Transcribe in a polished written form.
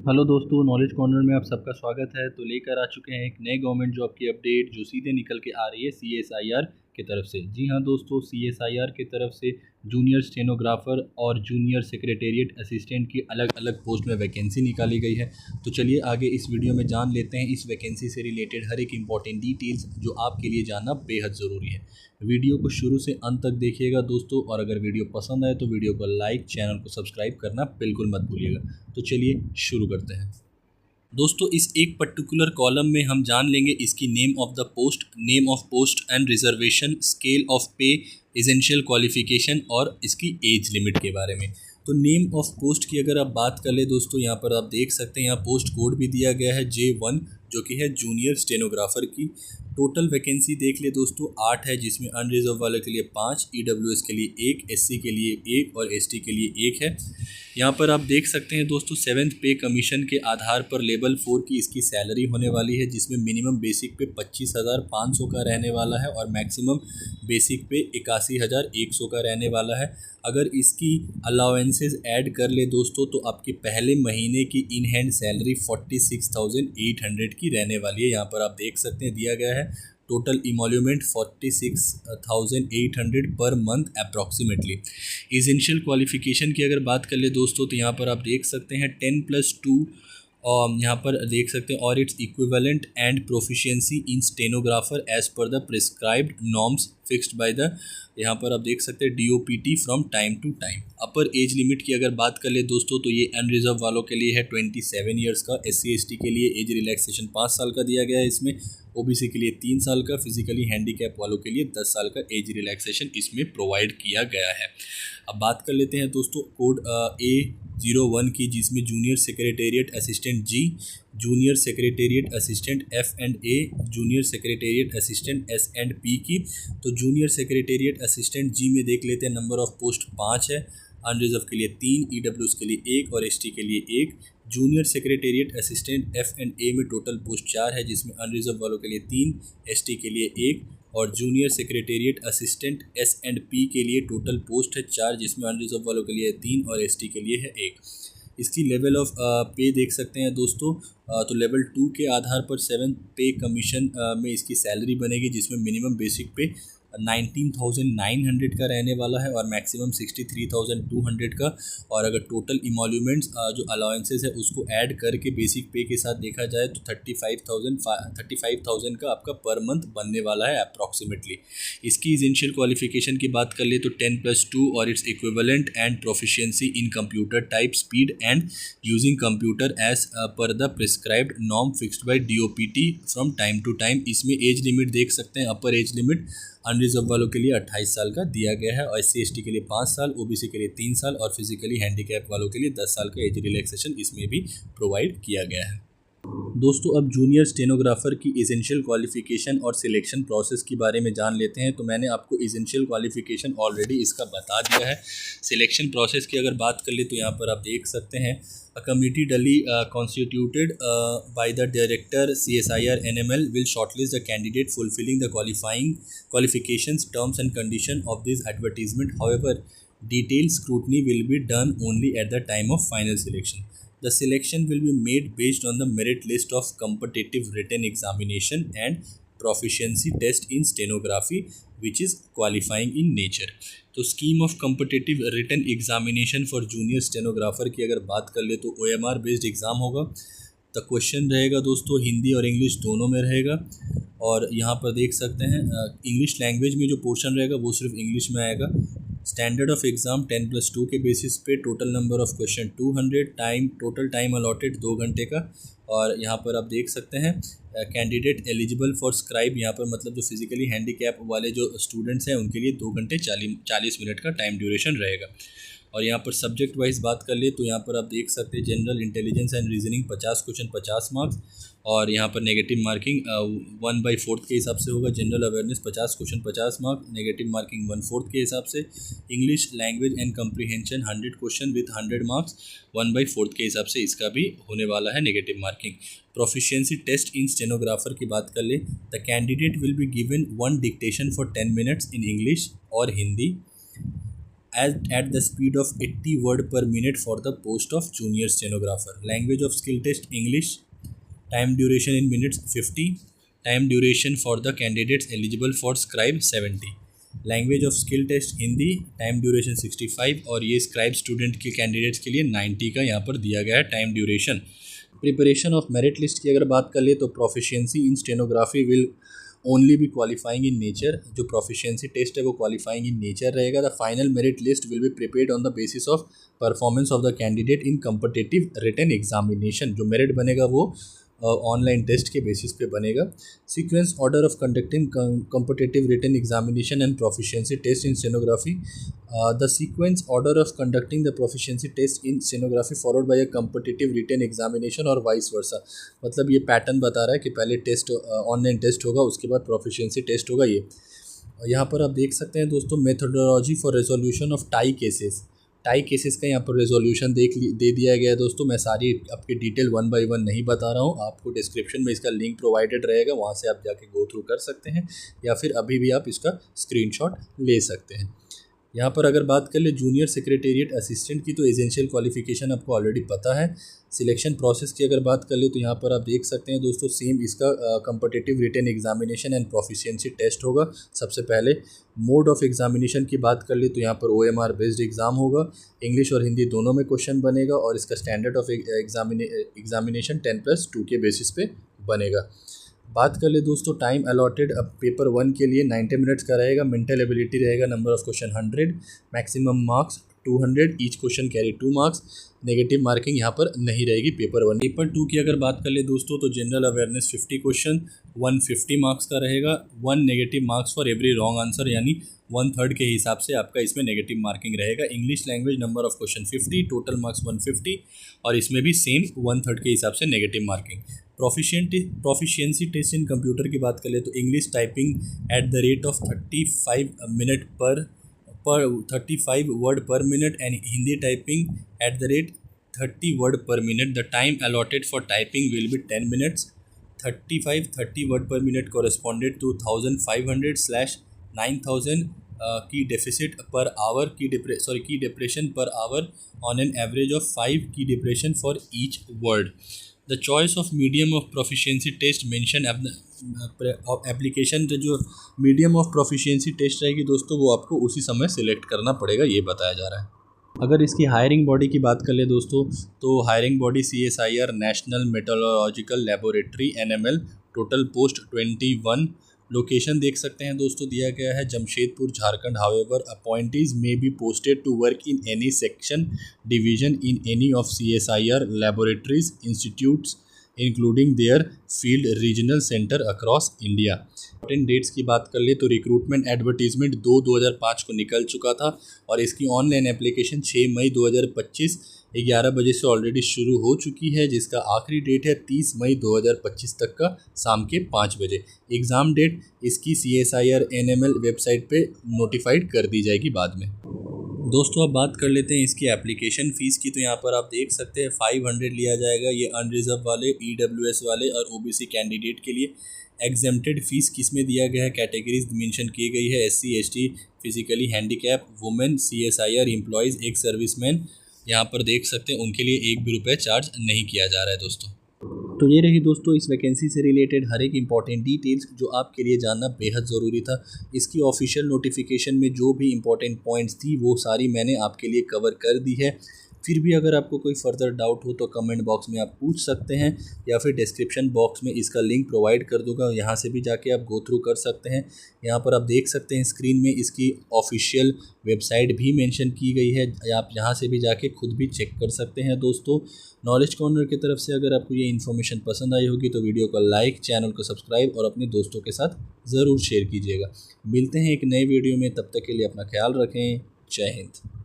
Hello दोस्तों, knowledge corner में आप सबका स्वागत है। तो लेकर आ चुके हैं एक नए गवर्नमेंट जॉब की अपडेट जो सीधे निकल के आ रही है CSIR की तरफ से। जी हाँ दोस्तों, CSIR की तरफ से जूनियर स्टेनोग्राफर और जूनियर सेक्रेटेरिएट असिस्टेंट की अलग अलग पोस्ट में वैकेंसी निकाली गई है। तो चलिए आगे इस वीडियो में जान लेते हैं इस वैकेंसी से रिलेटेड हर एक इम्पॉर्टेंट डिटेल्स जो आपके लिए जानना बेहद ज़रूरी है। वीडियो को शुरू से अंत तक देखिएगा दोस्तों, और अगर वीडियो पसंद आए तो वीडियो को लाइक, चैनल को सब्सक्राइब करना बिल्कुल मत भूलिएगा। तो चलिए शुरू करते हैं दोस्तों। इस एक पर्टिकुलर कॉलम में हम जान लेंगे इसकी name of the post, name of post and reservation, scale of पे, एसेंशियल क्वालिफिकेशन और इसकी एज लिमिट के बारे में। तो नेम ऑफ पोस्ट की अगर आप बात कर ले दोस्तों, यहाँ पर आप देख सकते हैं यहाँ पोस्ट कोड भी दिया गया है J1 जो कि है जूनियर स्टेनोग्राफर की। टोटल वैकेंसी देख ले दोस्तों 8 है, जिसमें अनरिजर्व वाले के लिए 5, EWS के लिए 1, SC के लिए 1 और ST के लिए 1 है। यहाँ पर आप देख सकते हैं दोस्तों 7th पे कमीशन के आधार पर लेवल 4 की इसकी सैलरी होने वाली है, जिसमें मिनिमम बेसिक पे 25,500 का रहने वाला है और मैक्सिमम बेसिक पे 81,100 का रहने वाला है। अगर इसकी अलाउंसेस ऐड कर ले दोस्तों तो आपके पहले महीने की इन हैंड सैलरी 46,800 की रहने वाली है। यहाँ पर आप देख सकते हैं दिया गया है total इमोल्यूमेंट 46,800 per month approximately. Essential qualification की अगर बात कर ले दोस्तों तो यहाँ पर आप देख सकते हैं 10+2 और यहाँ पर देख सकते हैं और it's equivalent and proficiency in stenographer as per the prescribed norms fixed by the, यहाँ पर आप देख सकते हैं DOPT from time to time. Upper age limit की अगर बात कर ले दोस्तों तो ये अनरिजर्व वालों के लिए है 27 ईयर्स का, SC ST के लिए एज रिलैक्सेशन 5 साल का दिया गया है इसमें, OBC के लिए 3 साल का, फिजिकली हैंडीकैप वालों के लिए 10 साल का एज रिलैक्सेशन इसमें प्रोवाइड किया गया है। अब बात कर लेते हैं दोस्तों कोड A01 की, जिसमें junior secretariat assistant G, junior secretariat assistant F&A, junior secretariat assistant S&P की। तो जूनियर सेक्रेटेरिएट असिस्टेंट G में देख लेते हैं नंबर ऑफ पोस्ट 5 है, अनरिजर्व के लिए 3, EWS के लिए 1 और ST के लिए 1। जूनियर सेक्रेटेरिएट असिस्टेंट F&A में टोटल पोस्ट 4 है, जिसमें अनरिजर्व वालों के लिए 3, ST के लिए 1 और जूनियर सेक्रेटेरिएट असिस्टेंट S&P के लिए टोटल पोस्ट है 4, जिसमें अनरिजर्व वालों के लिए 3 और ST के लिए है 1। इसकी लेवल ऑफ पे देख सकते हैं दोस्तों, तो लेवल 2 के आधार पर 7th पे कमीशन में इसकी सैलरी बनेगी, जिसमें मिनिमम बेसिक पे 19,900 का रहने वाला है और मैक्सिमम 63,200 का। और अगर टोटल इमोल्यूमेंट्स जो अलाउंसेस है उसको ऐड करके बेसिक पे के साथ देखा जाए तो 35,000 का आपका पर मंथ बनने वाला है अप्रॉक्सीमेटली। इसकी एसेंशियल क्वालिफिकेशन की बात कर ले तो 10+2 और it's equivalent and proficiency in computer type, speed and using computer as per the prescribed norm fixed by DOPT from time to time. इसमें एज लिमिट देख सकते हैं, अपर एज लिमिट अनरिजर्व वालों के लिए 28 साल का दिया गया है और SC ST के लिए 5 साल, OBC के लिए 3 साल और फिजिकली हैंडीकैप वालों के लिए 10 साल का एज रिलैक्सेशन इसमें भी प्रोवाइड किया गया है। दोस्तों अब जूनियर स्टेनोग्राफर की एसेंशियल क्वालिफिकेशन और सिलेक्शन प्रोसेस के बारे में जान लेते हैं। तो मैंने आपको एसेंशियल क्वालिफिकेशन ऑलरेडी इसका बता दिया है। सिलेक्शन प्रोसेस की अगर बात कर ले तो यहाँ पर आप देख सकते हैं A committee duly constituted by the director CSIR NML will shortlist the candidate fulfilling the qualifications, terms and condition of this advertisement. However, detailed scrutiny will be done only at the time of final selection. The selection will be made based on the merit list of competitive written examination and proficiency test in stenography, which is qualifying in nature. तो scheme of competitive written examination for junior stenographer की अगर बात कर ले तो OMR based exam होगा। The question रहेगा दोस्तों हिंदी और इंग्लिश दोनों में रहेगा। और यहाँ पर देख सकते हैं इंग्लिश लैंग्वेज में जो पोर्शन रहेगा वो सिर्फ इंग्लिश में आएगा। स्टैंडर्ड ऑफ एग्ज़ाम 10+2 के बेसिस पे, total number of question 200, time total time allotted 2 घंटे का। और यहाँ पर आप देख सकते हैं कैंडिडेट एलिजिबल फॉर स्क्राइब, यहाँ पर मतलब जो फिजिकली हैंडीकैप वाले जो स्टूडेंट्स हैं उनके लिए 2 घंटे 40 मिनट का टाइम ड्यूरेशन रहेगा। और यहाँ पर सब्जेक्ट वाइज बात कर ले तो यहाँ पर आप देख सकते हैं general intelligence and reasoning 50 question 50 marks, और यहाँ पर नेगेटिव मार्किंग 1/4 के हिसाब से होगा। General awareness 50 question 50 marks, negative marking 1/4 के हिसाब से। English language and comprehension 100 question with 100 marks, 1/4 के हिसाब से इसका भी होने वाला है नेगेटिव मार्किंग। प्रोफिशिएंसी टेस्ट इन स्टेनोग्राफर की बात कर ले, the candidate will be given 1 dictation for 10 minutes in English और Hindi at the speed of 80 word per minute for the post of junior stenographer. Language of skill test English. Time duration in minutes 50. Time duration for the candidates eligible for scribe 70. Language of skill test Hindi, time duration 65 और ये scribe student के candidates के लिए 90 का यहाँ पर दिया गया है time duration. Preparation of merit list की अगर बात कर ले तो proficiency in stenography will only be qualifying in nature. जो प्रोफिशिएंसी टेस्ट है वो क्वालिफाइंग इन नेचर रहेगा. The final merit list will be prepared on the basis of performance of the candidate in competitive written examination. जो merit बनेगा वो online test के basis पे बनेगा. Sequence order of conducting competitive written examination and proficiency test in stenography. The sequence order of conducting the proficiency test in stenography followed by a competitive written examination और vice versa. मतलब ये pattern बता रहा है कि पहले test online test होगा, उसके बाद प्रोफिशिएंसी टेस्ट होगा. ये यहाँ पर आप देख सकते हैं दोस्तों methodology for resolution of tie cases. Tie cases का यहाँ पर रेजोल्यूशन दे दिया गया है दोस्तों. मैं सारी आपकी डिटेल 1 बाय 1 नहीं बता रहा हूँ. आपको डिस्क्रिप्शन में इसका लिंक प्रोवाइडेड रहेगा, वहाँ से आप जाके गो थ्रू कर सकते हैं या फिर अभी भी आप इसका स्क्रीनशॉट ले सकते हैं. यहाँ पर अगर बात कर ले जूनियर सेक्रेटेरिएट असिस्टेंट की तो एसेंशियल क्वालिफिकेशन आपको ऑलरेडी पता है. सिलेक्शन प्रोसेस की अगर बात कर ले तो यहाँ पर आप देख सकते हैं दोस्तों सेम इसका competitive written examination and proficiency test होगा. सबसे पहले मोड ऑफ एग्जामिनेशन की बात कर ले तो यहाँ पर OMR बेस्ड एग्ज़ाम होगा. इंग्लिश और हिंदी दोनों में क्वेश्चन बनेगा और इसका स्टैंडर्ड ऑफ एग्जामिनेशन 10+2 के बेसिस पे बनेगा. बात कर ले दोस्तों टाइम अलॉटेड अब पेपर 1 के लिए 90 मिनट्स का रहेगा. मेंटल एबिलिटी रहेगा. Number of question 100. Maximum marks 200. Each question carry 2 marks. Negative marking यहाँ पर नहीं रहेगी पेपर 1. पेपर 2 की अगर बात कर ले दोस्तों तो जनरल अवेयरनेस 50 क्वेश्चन 150 मार्क्स का रहेगा. 1 negative marks for every wrong answer, यानी 1/3 के हिसाब से आपका इसमें नेगेटिव मार्किंग रहेगा. English language number of question 50, total marks 150 और इसमें भी सेम 1/3 के हिसाब से negative marking. Proficiency test in computer की बात कर ले तो English typing at the rate of 35 word per minute and Hindi typing at the rate 30 word per minute. The time allotted for typing will be 10 minutes. 30 word per minute corresponded to 1500/9000 key deficit per hour key depression per hour on an average of 5 key depression for each word. The choice of medium of proficiency test mention application. जो medium of proficiency test रहेगी दोस्तों वो आपको उसी समय select करना पड़ेगा, ये बताया जा रहा है. अगर इसकी हायरिंग बॉडी की बात कर ले दोस्तों तो hiring body CSIR national metrological laboratory NML. Total post 21. Location देख सकते हैं दोस्तों दिया गया है Jamshedpur Jharkhand. However appointees may be posted to work in any section division in any of CSIR laboratories institutes including their field regional centre across India. Important dates की बात कर ले तो रिक्रूटमेंट एडवर्टीजमेंट 2/2005 को निकल चुका था और इसकी ऑनलाइन एप्लीकेशन 6 मई 2025 11 बजे से ऑलरेडी शुरू हो चुकी है, जिसका आखिरी डेट है 30 मई 2025 तक का शाम के 5 बजे. एग्ज़ाम डेट इसकी CSIR NML वेबसाइट पे नोटिफाइड कर दी जाएगी बाद में. दोस्तों अब बात कर लेते हैं इसकी एप्लीकेशन फ़ीस की. तो यहाँ पर आप देख सकते हैं 500 लिया जाएगा. ये अनरिजर्व वाले, EWS वाले और OBC कैंडिडेट के लिए. एग्जेम्प्टेड फ़ीस किस में दिया गया है, कैटेगरीज मेंशन की गई है SC ST, physically handicap, women, CSIR employees, एक सर्विसमैन. यहाँ पर देख सकते हैं उनके लिए 1 भी रुपये चार्ज नहीं किया जा रहा है दोस्तों. तो ये रही दोस्तों इस वैकेंसी से रिलेटेड हर एक इंपॉर्टेंट डिटेल्स जो आपके लिए जानना बेहद ज़रूरी था. इसकी ऑफिशियल नोटिफिकेशन में जो भी इंपॉर्टेंट पॉइंट्स थी वो सारी मैंने आपके लिए कवर कर दी है. फिर भी अगर आपको कोई फर्दर डाउट हो तो कमेंट बॉक्स में आप पूछ सकते हैं या फिर डिस्क्रिप्शन बॉक्स में इसका लिंक प्रोवाइड कर दूंगा, यहाँ से भी जाके आप गो थ्रू कर सकते हैं. यहाँ पर आप देख सकते हैं स्क्रीन में इसकी ऑफिशियल वेबसाइट भी मेंशन की गई है, आप यहाँ से भी जाके खुद भी चेक कर सकते हैं. दोस्तों नॉलेज कॉर्नर की तरफ से अगर आपको ये इन्फॉर्मेशन पसंद आई होगी तो वीडियो को लाइक, चैनल को सब्सक्राइब और अपने दोस्तों के साथ ज़रूर शेयर कीजिएगा. मिलते हैं एक नए वीडियो में, तब तक के लिए अपना ख्याल रखें. जय हिंद.